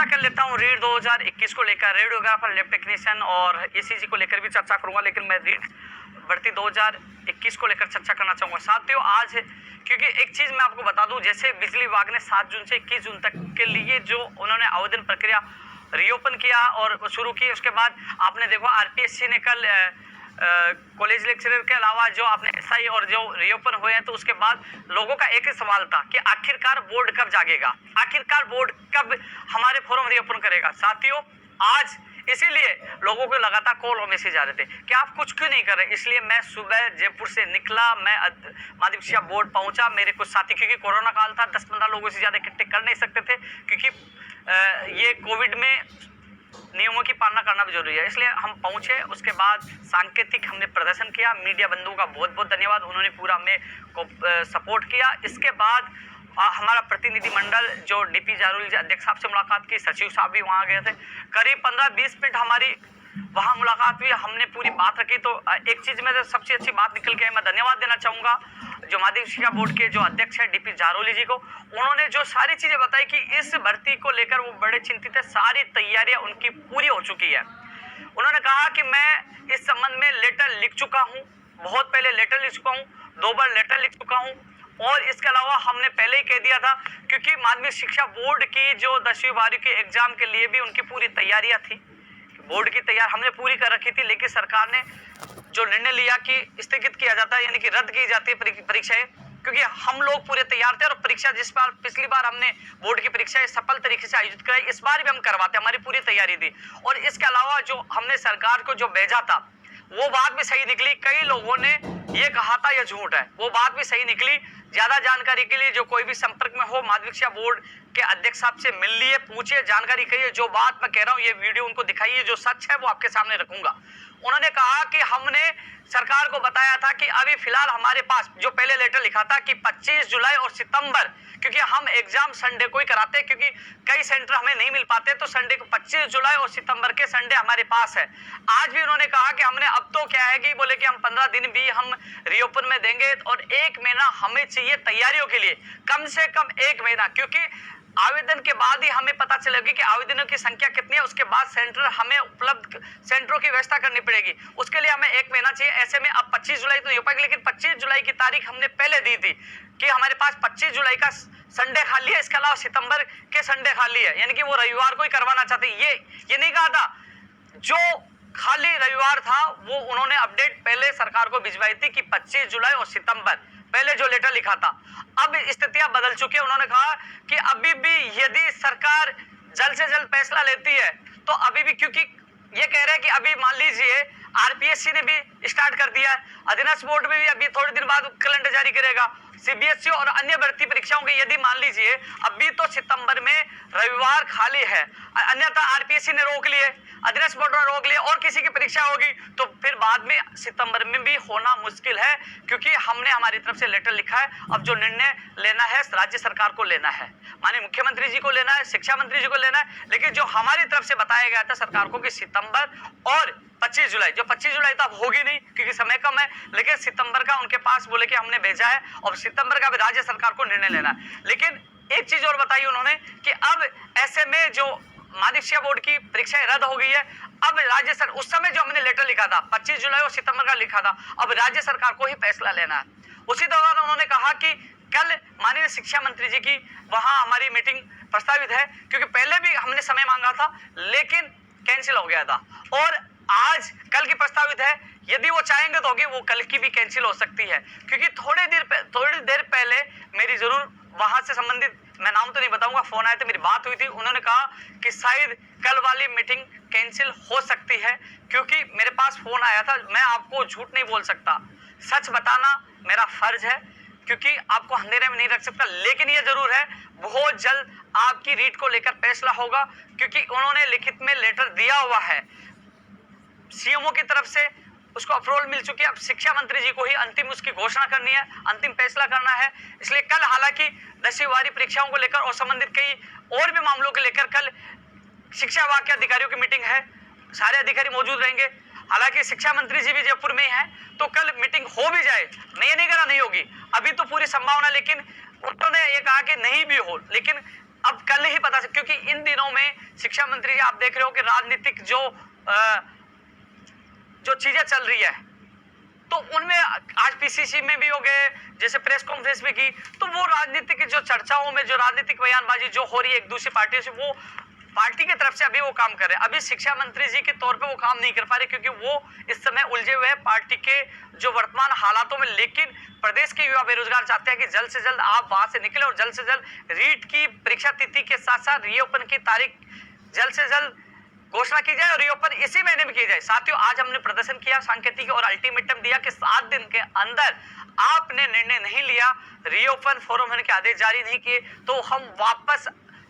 चर्चा कर लेता हूँ रीट 2021 को लेकर। रेडियोग्राफर, लैब टेक्नीशियन और ईसीजी को लेकर भी चर्चा करूंगा, लेकिन मैं रीट भर्ती 2021 को लेकर चर्चा करना चाहूँगा। साथियों, आज क्योंकि एक चीज़ मैं आपको बता दूं, जैसे बिजली विभाग ने 7 जून से 21 जून तक के लिए जो उन्होंने आवेदन प्रक्रिया रीओपन किया और शुरू की, उसके बाद आपने देखो आरपीएससी ने कल कॉलेज लेक्चरर के अलावा जो आपने एसआई और जो रीओपन हुए हैं, तो उसके बाद लोगों का एक ही सवाल था कि आखिरकार बोर्ड कब जागेगा, आखिरकार बोर्ड कब हमारे फॉर्म रीओपन करेगा। साथियों, आज इसीलिए लोगों को लगातार कॉल और मैसेज आ रहे थे कि आप कुछ क्यों नहीं कर रहे। इसलिए मैं सुबह जयपुर से निकला, मैं माध्यमिक शिक्षा बोर्ड पहुंचा। मेरे कुछ साथी, क्योंकि कोरोना काल था, 10-15 लोगों से ज़्यादा इकट्ठे कर नहीं सकते थे, क्योंकि ये कोविड में नियमों की पालना करना भी जरूरी है, इसलिए हम पहुंचे। उसके बाद सांकेतिक हमने प्रदर्शन किया। मीडिया बंधुओं का बहुत बहुत धन्यवाद, उन्होंने पूरा हमें को सपोर्ट किया। इसके बाद हमारा प्रतिनिधि मंडल जो डीपी जारोली अध्यक्ष साहब से मुलाकात की, सचिव साहब भी वहाँ गए थे। करीब 15-20 मिनट हमारी वहाँ मुलाकात हुई, हमने पूरी बात रखी। तो एक चीज़ में सबसे अच्छी बात निकल के मैं धन्यवाद देना चाहूँगा जो माध्यमिक शिक्षा बोर्ड के जो अध्यक्ष है डीपी जारोली जी को। उन्होंने जो सारी चीज़ें बताई कि इस भर्ती को लेकर वो बड़े चिंतित है, सारी तैयारियाँ उनकी पूरी हो चुकी है। उन्होंने कहा कि मैं इस संबंध में लेटर लिख चुका हूँ, बहुत पहले लेटर लिख चुका हूँ, 2 बार लेटर लिख चुका हूँ। और इसके अलावा हमने पहले ही कह दिया था, क्योंकि माध्यमिक शिक्षा बोर्ड की जो 10वीं 12वीं के एग्जाम के लिए भी उनकी पूरी तैयारियां थी, बोर्ड की तैयारी हमने पूरी कर रखी थी। लेकिन सरकार ने जो निर्णय लिया कि स्थगित किया जाता है, यानी कि रद्द की जाती है परीक्षाएं, क्योंकि हम लोग पूरे तैयार थे। और परीक्षा जिस बार पिछली बार हमने बोर्ड की परीक्षाएं सफल तरीके से आयोजित कराई, इस बार भी हम करवाते, हमारी पूरी तैयारी थी। और इसके अलावा जो हमने सरकार को जो भेजा था, वो बात भी सही निकली। कई लोगों ने ये कहा था ये झूठ है, वो बात भी सही निकली। ज्यादा जानकारी के लिए जो कोई भी संपर्क में हो, माध्यमिक शिक्षा बोर्ड के अध्यक्ष साहब से मिल लिए, पूछिए, जानकारी करिए। जो बात मैं कह रहा हूँ, ये वीडियो उनको दिखाइए, जो सच है वो आपके सामने रखूंगा। उन्होंने कहा कि हमने सरकार को बताया था कि अभी फिलहाल हमारे पास जो पहले लेटर लिखा था कि 25 जुलाई और सितंबर, क्योंकि हम एग्जाम संडे को ही कराते हैं, क्योंकि कई सेंटर हमें नहीं मिल पाते, तो संडे को 25 जुलाई और सितंबर के संडे हमारे पास है। आज भी उन्होंने कहा कि हमने अब तो क्या है कि बोले कि हम 15 दिन भी हम रीओपन में देंगे और 1 महीना हमें चाहिए तैयारियों के लिए, कम से कम 1 महीना, क्योंकि आवेदन के बाद ही हमें पता चलेगी कि आवेदनों की संख्या कितनी है। उसके बाद सेंटर हमें उपलब्ध सेंटरों की व्यवस्था करनी पड़ेगी, उसके लिए हमें 1 महीना चाहिए। ऐसे में अब 25 जुलाई तो नहीं हो पाएगी, लेकिन 25 जुलाई की तारीख हमने पहले दी थी कि हमारे पास 25 जुलाई का संडे खाली है, इसके अलावा सितंबर के संडे खाली है, यानी कि वो रविवार को ही करवाना चाहते। ये नहीं कहा था, जो खाली रविवार था वो उन्होंने अपडेट पहले सरकार को भिजवाई थी कि 25 जुलाई और सितंबर, पहले जो लेटर लिखा था। अब स्थितियां बदल चुकी है। उन्होंने कहा कि अभी भी यदि सरकार जल्द से जल्द फैसला लेती है तो अभी भी, क्योंकि ये कह रहे हैं कि अभी मान लीजिए आरपीएससी ने भी स्टार्ट कर दिया है, अधीनस्थ बोर्ड में भी अभी थोड़े दिन बाद कैलेंडर जारी करेगा, सीबीएसई और अन्य भर्ती परीक्षाओं के यदि मान लीजिए अभी तो सितंबर में रविवार खाली है, अन्यथा आरपीएससी ने रोक लिए, अधीनस्थ बोर्ड ने रोक लिए और किसी की परीक्षा होगी तो फिर बाद में सितंबर में भी होना मुश्किल है, क्योंकि हमने हमारी तरफ से लेटर लिखा है। अब जो निर्णय लेना है राज्य सरकार को लेना है, माननीय मुख्यमंत्री जी को लेना है, शिक्षा मंत्री जी को लेना है, लेकिन जो हमारी तरफ से बताया गया था सरकार को कि सितंबर और 25 जुलाई, जो 25 जुलाई तो अब होगी नहीं क्योंकि समय कम है, लेकिन सितंबर का उनके पास बोले कि हमने भेजा है और सितंबर का भी राज्य सरकार को निर्णय लेना है। लेकिन एक चीज और बताई उन्होंने कि अब ऐसे में जो माध्यमिक शिक्षा बोर्ड की परीक्षाएं रद्द हो गई है, अब राज्य सरकार, उस समय जो हमने लेटर लिखा था 25 जुलाई और सितंबर का लिखा था, अब राज्य सरकार को ही फैसला लेना है। उसी दौरान उन्होंने कहा कि कल माननीय शिक्षा मंत्री जी की वहां हमारी मीटिंग प्रस्तावित है, क्योंकि पहले भी हमने समय मांगा था लेकिन कैंसिल हो गया था, और आज कल की प्रस्तावित है। यदि वो चाहेंगे तो होगी, वो कल की भी कैंसिल हो सकती है, क्योंकि थोड़ी देर पहले मेरी जरूर वहां से संबंधित, मैं नाम तो नहीं बताऊंगा, फोन आया था, मेरी बात हुई थी। उन्होंने कहा कि शायद कल वाली मीटिंग कैंसिल हो सकती है, क्योंकि मेरे पास फोन आया था। मैं आपको झूठ नहीं बोल सकता, सच बताना मेरा फर्ज है, क्योंकि आपको अंधेरे में नहीं रख सकता। लेकिन ये जरूर है, बहुत जल्द आपकी रीट को लेकर फैसला होगा, क्योंकि उन्होंने लिखित में लेटर दिया हुआ है, सीएमओ की तरफ से उसको अप्रूवल मिल चुकी है। अब शिक्षा मंत्री जी को ही अंतिम उसकी घोषणा करनी है, अंतिम फैसला करना है। इसलिए कल हालांकि 10वीं 12वीं परीक्षाओं को लेकर और संबंधित कई और भी मामलों को लेकर कल शिक्षा विभाग के अधिकारियों की मीटिंग है, सारे अधिकारी मौजूद रहेंगे। हालांकि शिक्षा मंत्री जी भी जयपुर में ही है, तो कल मीटिंग हो भी जाए, मैं ये नहीं कह रहा नहीं होगी, अभी तो पूरी संभावना, लेकिन उन्होंने ये कहा कि नहीं भी हो, लेकिन अब कल ही पता चल, क्योंकि इन दिनों में शिक्षा मंत्री जी आप देख रहे हो कि राजनीतिक जो चीजें चल रही है, तो उनमें आज पीसीसी में भी हो गए, जैसे प्रेस कॉन्फ्रेंस में की, तो वो राजनीतिक जो चर्चाओं में जो राजनीतिक बयानबाजी जो हो रही है एक दूसरी पार्टियों से, वो पार्टी की तरफ से अभी वो काम कर रहे हैं। अभी शिक्षा मंत्री जी के तौर पे वो काम नहीं कर पा रहे, क्योंकि वो इस समय उलझे हुए हैं पार्टी के जो वर्तमान हालातों में। लेकिन प्रदेश के युवा बेरोजगार चाहते हैं कि जल्द से जल्द आप वहां से निकले और जल्द से जल्द रीट की परीक्षा तिथि के साथ साथ रीओपन की तारीख जल्द से जल्द घोषणा की जाए और रीओपन इसी महीने में की जाए। साथियों, आज हमने प्रदर्शन किया सांकेतिक और अल्टीमेटम दिया कि 7 दिन के अंदर आपने निर्णय नहीं लिया, रीओपन फॉर्म भरने के आदेश जारी नहीं किए, तो हम वापस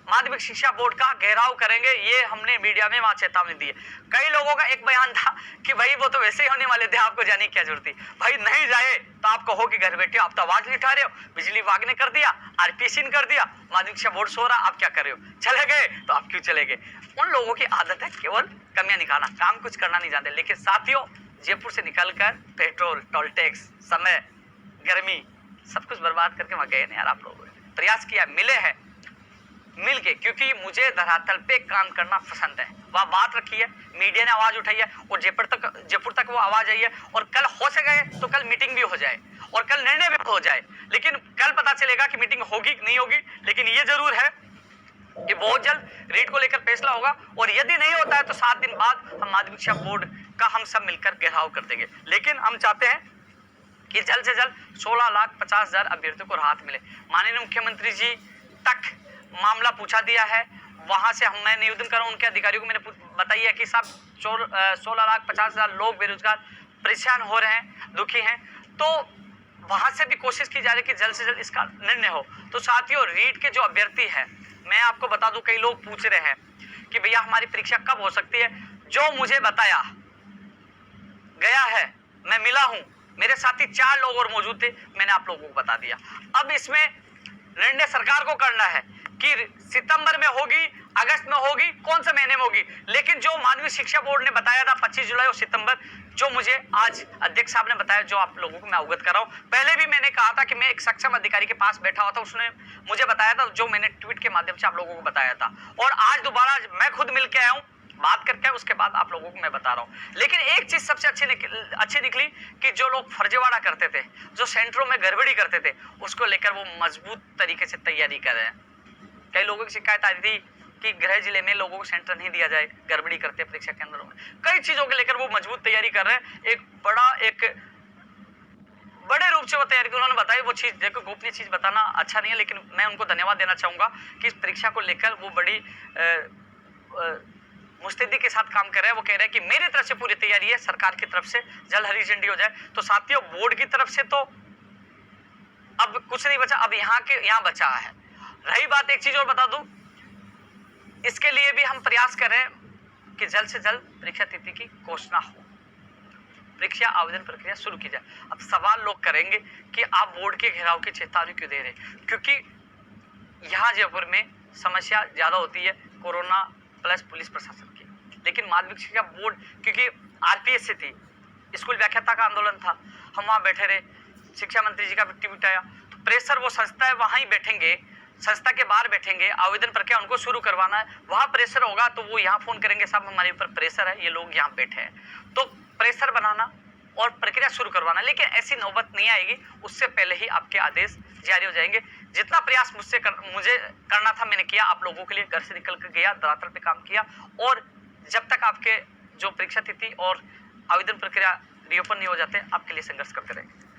माध्यमिक शिक्षा बोर्ड का घेराव करेंगे। ये हमने मीडिया में वहां चेतावनी दी है। कई लोगों का एक बयान था कि भाई वो तो वैसे ही होने वाले थे, आपको जाने की क्या जरूरत थी। भाई नहीं जाए तो आप कहो कि घर बैठे आप तो आवाज नहीं उठा रहे हो, बिजली विभाग ने कर दिया, आरपीसी ने कर दिया, माध्यमिक शिक्षा बोर्ड सो रहा, आप क्या कर रहे हो, चले गए तो आप क्यों चले गए। उन लोगों की आदत है केवल कमियां निकालना, काम कुछ करना नहीं जानते। लेकिन साथियों, जयपुर से निकलकर पेट्रोल, टोल टैक्स, समय, गर्मी सब कुछ बर्बाद करके वहां गए ना यार। आप लोगों ने प्रयास किया, मिले हैं, मिल के, क्योंकि मुझे धरातल पे काम करना पसंद है। वह बात रखी है, मीडिया ने आवाज उठाई है और जयपुर तक वो आवाज आई है। और कल हो सके तो कल मीटिंग भी हो जाए और कल निर्णय भी हो जाए। लेकिन कल पता चलेगा कि मीटिंग होगी कि नहीं होगी। लेकिन ये जरूर है कि बहुत जल्द रीट को लेकर फैसला होगा, और यदि नहीं होता है तो 7 दिन बाद हम माध्यमिक शिक्षा बोर्ड का हम सब मिलकर घेराव कर देंगे। लेकिन हम चाहते हैं कि जल्द से जल्द 16,50,000 अभ्यर्थियों को राहत मिले। माननीय मुख्यमंत्री जी तक मामला पूछा दिया है, वहां से मैं निवेदन कर रहा हूं उनके अधिकारियों को, मैंने बताई है कि साहब 16,50,000 लोग बेरोजगार परेशान हो रहे हैं, दुखी हैं, तो वहां से भी कोशिश की जा रही है कि जल्द से जल्द इसका निर्णय हो। तो साथियों, रीट के जो अभ्यर्थी है, मैं आपको बता दूं, कई लोग पूछ रहे हैं कि भैया हमारी परीक्षा कब हो सकती है। जो मुझे बताया गया है, मैं मिला हूं, मेरे साथी 4 लोग और मौजूद थे, मैंने आप लोगों को बता दिया। अब इसमें निर्णय सरकार को करना है कि सितंबर में होगी, अगस्त में होगी, कौन से महीने में होगी। लेकिन जो माध्यमिक शिक्षा बोर्ड ने बताया था 25 जुलाई और सितंबर, जो मुझे आज अध्यक्ष साहब ने बताया, जो आप लोगों को मैं अवगत कर रहा हूं। पहले भी मैंने कहा था कि मैं एक सक्षम अधिकारी के पास बैठा हुआ था, उसने मुझे बताया था, जो मैंने ट्वीट के माध्यम से आप लोगों को बताया था। और आज दोबारा मैं खुद मिल के आया हूं, बात करके उसके बाद आप लोगों को मैं बता रहा हूं। लेकिन एक चीज सबसे अच्छी निकली कि जो लोग फर्जीवाड़ा करते थे, जो सेंटरों में गड़बड़ी करते थे, उसको लेकर वो मजबूत तरीके से तैयारी कर रहे हैं। कई लोगों की शिकायत आ रही थी कि गृह जिले में लोगों को सेंटर नहीं दिया जाए, गड़बड़ी करते हैं परीक्षा केंद्रों में। कई चीजों को लेकर वो मजबूत तैयारी कर रहे हैं। एक बड़े रूप से वो तैयारी की उन्होंने बताई। वो चीज देखो, गोपनीय चीज बताना अच्छा नहीं है, लेकिन मैं उनको धन्यवाद देना चाहूंगा कि इस परीक्षा को लेकर वो बड़ी मुस्तैदी के साथ काम कर रहे हैं। वो कह रहे हैं कि मेरी तरफ से पूरी तैयारी है, सरकार की तरफ से जल्द हरी झंडी हो जाए। तो साथियों, बोर्ड की तरफ से तो अब कुछ नहीं बचा, अब यहाँ बचा है। रही बात, एक चीज और बता दूं, इसके लिए भी हम प्रयास कर रहे हैं कि जल्द से जल्द परीक्षा तिथि की घोषणा हो, परीक्षा आवेदन प्रक्रिया शुरू की जाए। अब सवाल लोग करेंगे कि आप बोर्ड के घेराव की चेतावनी क्यों दे रहे, क्योंकि यहाँ जयपुर में समस्या ज्यादा होती है, कोरोना प्लस पुलिस प्रशासन की। लेकिन माध्यमिक शिक्षा बोर्ड, क्योंकि आरपीएस से थी, स्कूल व्याख्याता का आंदोलन था, हम वहां बैठे रहे, शिक्षा मंत्री जी का भी ट्वीट आया, तो प्रेशर वो संस्था है, वहां ही बैठेंगे, संस्था के बाहर बैठेंगे, आवेदन प्रक्रिया उनको शुरू करवाना है, वहां प्रेशर होगा तो वो यहाँ फोन करेंगे, साहब हमारे ऊपर प्रेशर है, ये लोग यहाँ बैठे हैं। तो प्रेशर बनाना और प्रक्रिया शुरू करवाना, लेकिन ऐसी नौबत नहीं आएगी, उससे पहले ही आपके आदेश जारी हो जाएंगे। जितना प्रयास मुझे करना था मैंने किया, आप लोगों के लिए घर से निकल कर गया, धरातल पे काम किया, और जब तक आपके जो परीक्षा तिथि और आवेदन प्रक्रिया रिओपन नहीं हो जाते, आपके लिए संघर्ष करते रहेंगे।